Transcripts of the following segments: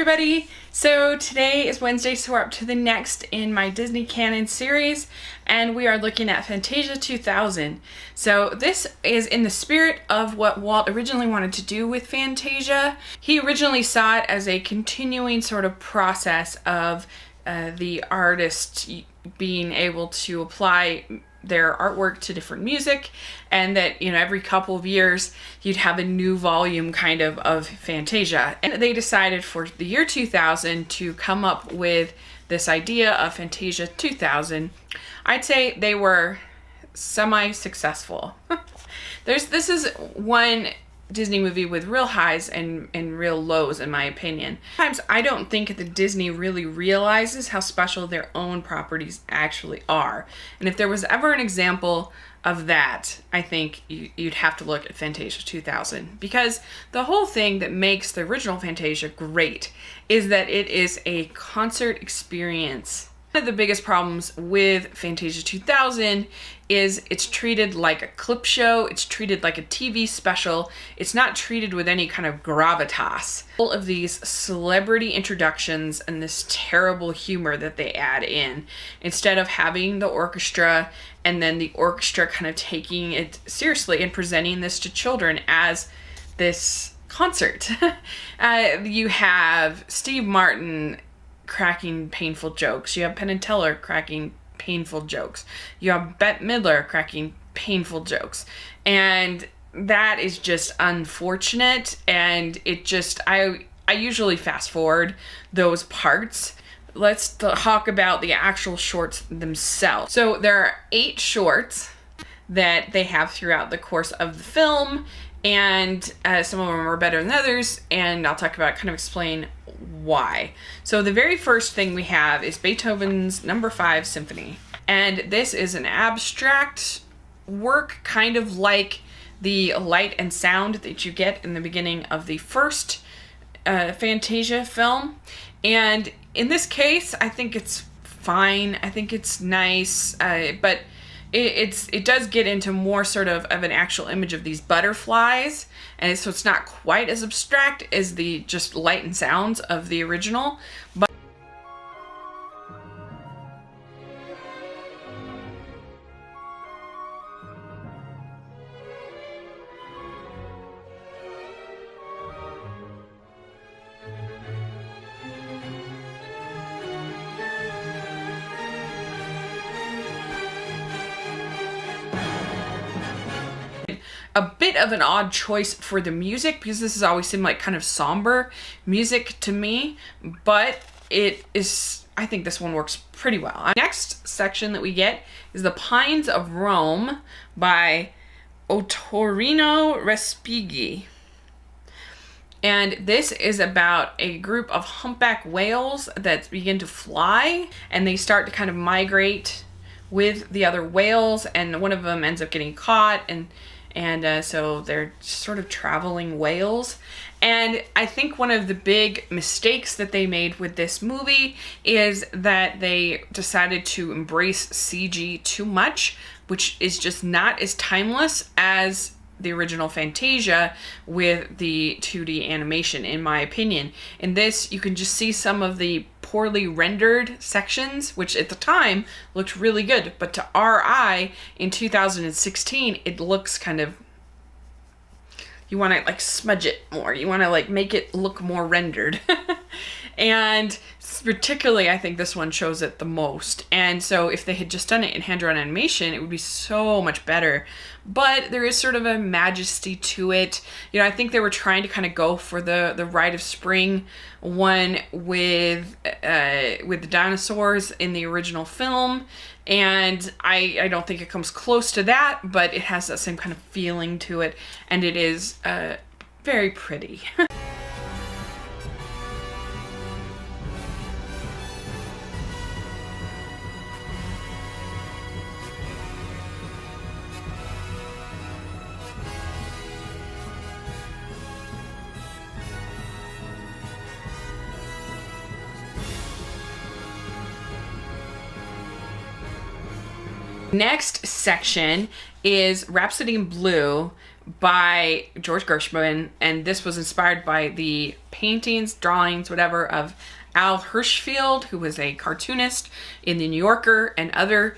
everybody! So today is Wednesday, so we're up to the next in my Disney Canon series, and we are looking at Fantasia 2000. So this is in the spirit of what Walt originally wanted to do with Fantasia. He originally saw it as a continuing sort of process of the artist being able to apply their artwork to different music, and that, you know, every couple of years you'd have a new volume kind of Fantasia. And they decided for the year 2000 to come up with this idea of Fantasia 2000. I'd say they were semi-successful. This is one Disney movie with real highs and real lows, in my opinion. Sometimes I don't think that Disney really realizes how special their own properties actually are. And if there was ever an example of that, I think you'd have to look at Fantasia 2000. Because the whole thing that makes the original Fantasia great is that it is a concert experience. One of the biggest problems with Fantasia 2000 is it's treated like a clip show, it's treated like a TV special, it's not treated with any kind of gravitas. All of these celebrity introductions and this terrible humor that they add in, instead of having the orchestra and then the orchestra kind of taking it seriously and presenting this to children as this concert. You have Steve Martin cracking painful jokes. You have Penn and Teller cracking painful jokes. You have Bette Midler cracking painful jokes. And that is just unfortunate. And it just, I usually fast forward those parts. Let's talk about the actual shorts themselves. So there are 8 shorts that they have throughout the course of the film. And some of them are better than others, and I'll talk about, kind of explain why. So the very first thing we have is Beethoven's No. 5 Symphony. And this is an abstract work, kind of like the light and sound that you get in the beginning of the first Fantasia film. And in this case, I think it's fine. I think it's nice, but it does get into more sort of an actual image of these butterflies, and so it's not quite as abstract as the just light and sounds of the original. But a bit of an odd choice for the music, because this has always seemed like kind of somber music to me, but it is, I think this one works pretty well. Next section that we get is The Pines of Rome by Ottorino Respighi. And this is about a group of humpback whales that begin to fly, and they start to kind of migrate with the other whales, and one of them ends up getting caught, and so they're sort of traveling whales. And I think one of the big mistakes that they made with this movie is that they decided to embrace CG too much, which is just not as timeless as the original Fantasia with the 2D animation, in my opinion. In this, you can just see some of the poorly rendered sections, which at the time looked really good, but to our eye in 2016, it looks kind of, you want to like smudge it more. You want to like make it look more rendered. And particularly, I think this one shows it the most. And so if they had just done it in hand-drawn animation, it would be so much better. But there is sort of a majesty to it. You know, I think they were trying to kind of go for the Rite of Spring one with the dinosaurs in the original film. And I don't think it comes close to that, but it has that same kind of feeling to it. And it is very pretty. Next section is Rhapsody in Blue by George Gershwin, and this was inspired by the paintings, drawings, whatever, of Al Hirschfeld, who was a cartoonist in the New Yorker and other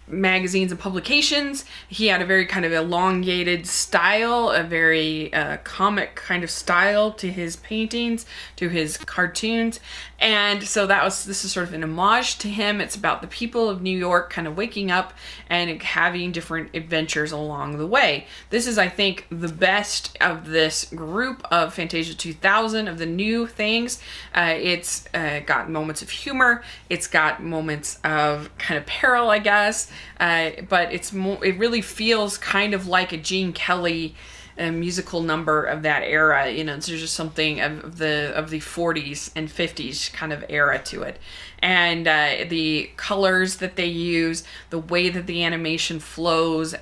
magazines and publications. He had a very kind of elongated style, a very comic kind of style to his paintings, to his cartoons. And so this is sort of an homage to him. It's about the people of New York kind of waking up and having different adventures along the way. This is, I think, the best of this group of Fantasia 2000, of the new things. It's got moments of humor. It's got moments of kind of peril, I guess. But it really feels kind of like a Gene Kelly musical number of that era. You know, there's just something of the 40s and 50s kind of era to it. And the colors that they use, the way that the animation flows,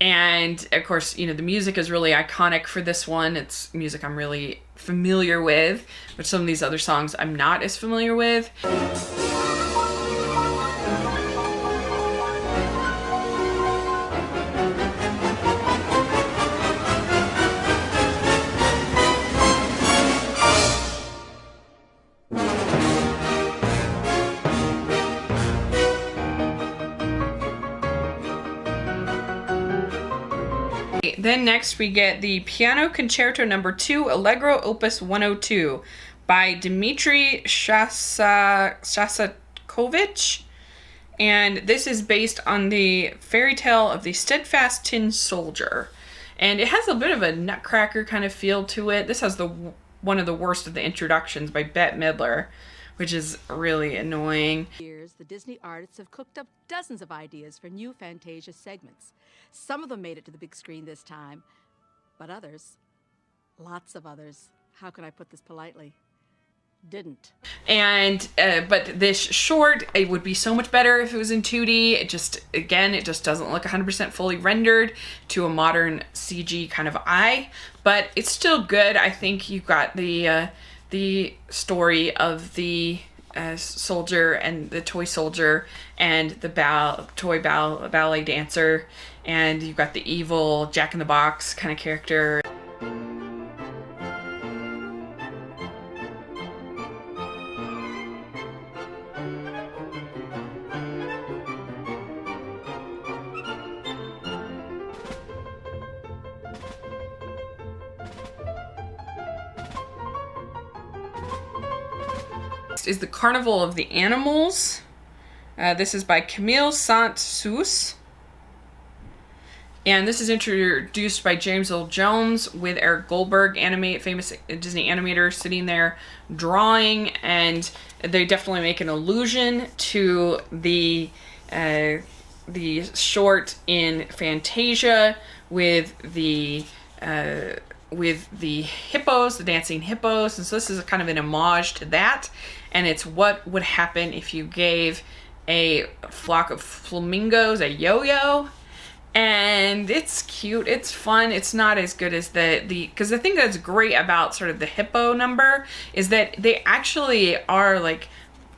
and of course, you know, the music is really iconic for this one. It's music I'm really familiar with, but some of these other songs I'm not as familiar with. Then next we get the Piano Concerto No. 2, Allegro Opus 102 by Dmitri Shostakovich. And this is based on the fairy tale of the Steadfast Tin Soldier. And it has a bit of a Nutcracker kind of feel to it. This has one of the worst of the introductions by Bette Midler, which is really annoying. Years, the Disney artists have cooked up dozens of ideas for new Fantasia segments. Some of them made it to the big screen this time, but others, lots of others, how can I put this politely, didn't. And but this short, it would be so much better if it was in 2D. It just doesn't look 100% fully rendered to a modern CG kind of eye, but it's still good. I think you've got the story of the soldier and the toy soldier and the toy ballet dancer, and you've got the evil Jack-in-the-Box kind of character. Is the Carnival of the Animals. This is by Camille Saint-Sus. And this is introduced by James Earl Jones with Eric Goldberg, famous Disney animator, sitting there drawing, and they definitely make an allusion to the short in Fantasia with the hippos, the dancing hippos. And so this is kind of an homage to that. And it's what would happen if you gave a flock of flamingos a yo-yo. And it's cute, it's fun. It's not as good as because the thing that's great about sort of the hippo number is that they actually are like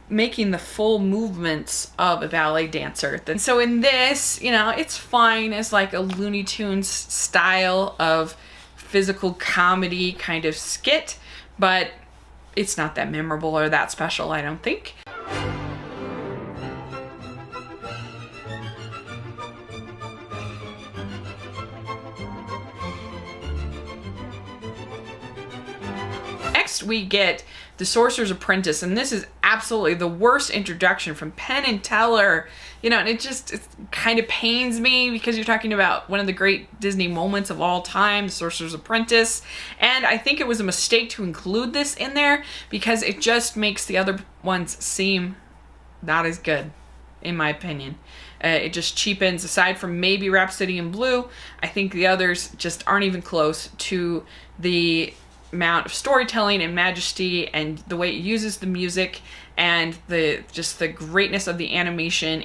making the full movements of a ballet dancer. And so in this, you know, it's fine as like a Looney Tunes style of physical comedy kind of skit, but it's not that memorable or that special, I don't think. Next we get The Sorcerer's Apprentice, and this is absolutely the worst introduction from Penn and Teller. You know, and it kind of pains me because you're talking about one of the great Disney moments of all time, The Sorcerer's Apprentice. And I think it was a mistake to include this in there because it just makes the other ones seem not as good, in my opinion. It just cheapens, aside from maybe Rhapsody in Blue, I think the others just aren't even close to the amount of storytelling and majesty and the way it uses the music and the greatness of the animation.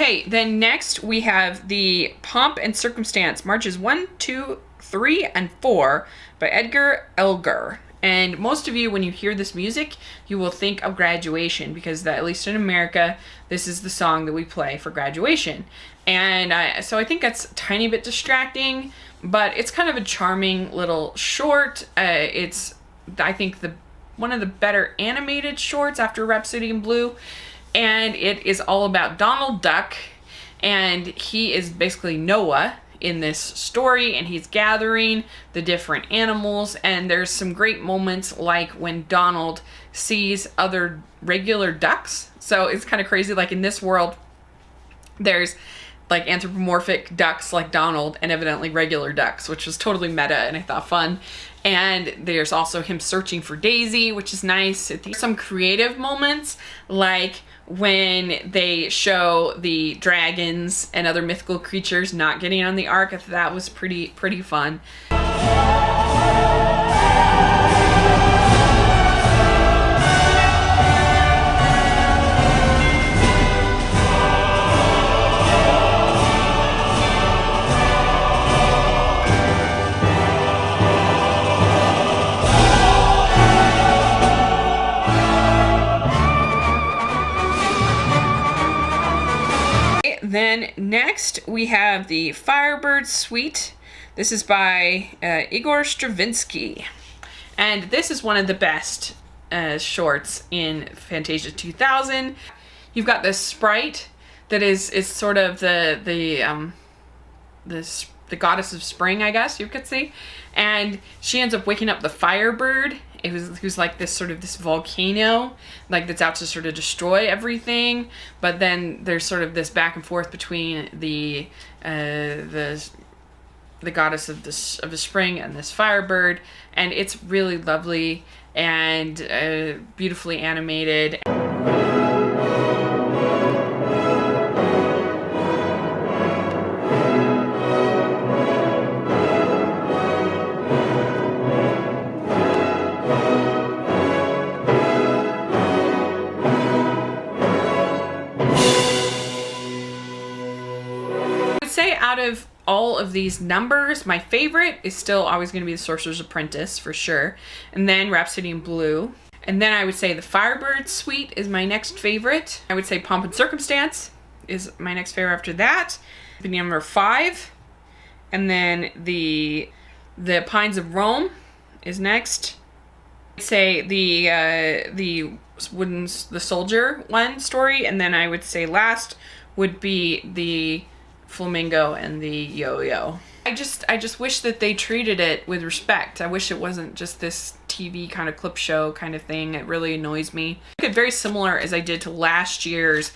Okay, then next we have the Pomp and Circumstance, Marches 1, 2, 3, and 4 by Edgar Elgar. And most of you, when you hear this music, you will think of graduation because at least in America, this is the song that we play for graduation. And so I think that's a tiny bit distracting, but it's kind of a charming little short. It's, I think, one of the better animated shorts after Rhapsody in Blue. And it is all about Donald Duck, and he is basically Noah in this story, and he's gathering the different animals, and there's some great moments like when Donald sees other regular ducks. So it's kind of crazy, like in this world there's like anthropomorphic ducks like Donald and evidently regular ducks, which was totally meta and I thought fun. And there's also him searching for Daisy, which is nice. Some creative moments like when they show the dragons and other mythical creatures not getting on the ark. That was pretty fun. Then next we have the Firebird Suite. This is by Igor Stravinsky. And this is one of the best shorts in Fantasia 2000. You've got this sprite that is sort of the goddess of spring, I guess you could say. And she ends up waking up the Firebird. Who's like this volcano, like that's out to sort of destroy everything. But then there's sort of this back and forth between the goddess of the spring and this Firebird, and it's really lovely and beautifully animated. Out of all of these numbers, my favorite is still always going to be the Sorcerer's Apprentice for sure, and then Rhapsody in Blue, and then I would say the Firebird Suite is my next favorite. I would say Pomp and Circumstance is my next favorite after that, the number 5, and then the Pines of Rome is next. I'd say the soldier one story, and then I would say last would be the Flamingo and the Yo-Yo. I just wish that they treated it with respect. I wish it wasn't just this TV kind of clip show kind of thing. It really annoys me. It's very similar as I did to last year's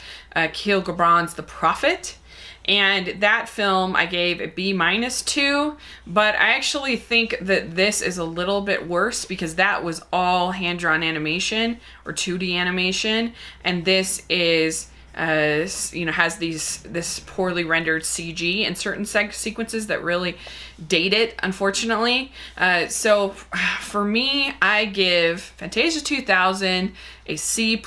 Keel Gibran's The Prophet. And that film I gave a B-2, but I actually think that this is a little bit worse because that was all hand-drawn animation or 2D animation, and this is has this poorly rendered CG in certain sequences that really date it, unfortunately. So for me, I give Fantasia 2000 a C+.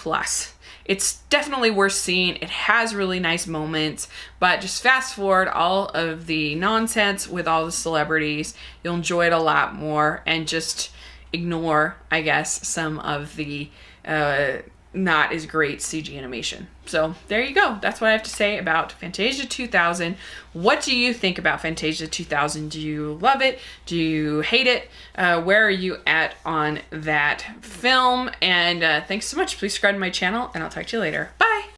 It's definitely worth seeing. It has really nice moments, but just fast forward all of the nonsense with all the celebrities. You'll enjoy it a lot more, and just ignore, I guess, some of the not as great CG animation. So there you go. That's what I have to say about Fantasia 2000. What do you think about Fantasia 2000? Do you love it? Do you hate it? Where are you at on that film? And thanks so much. Please subscribe to my channel, and I'll talk to you later. Bye!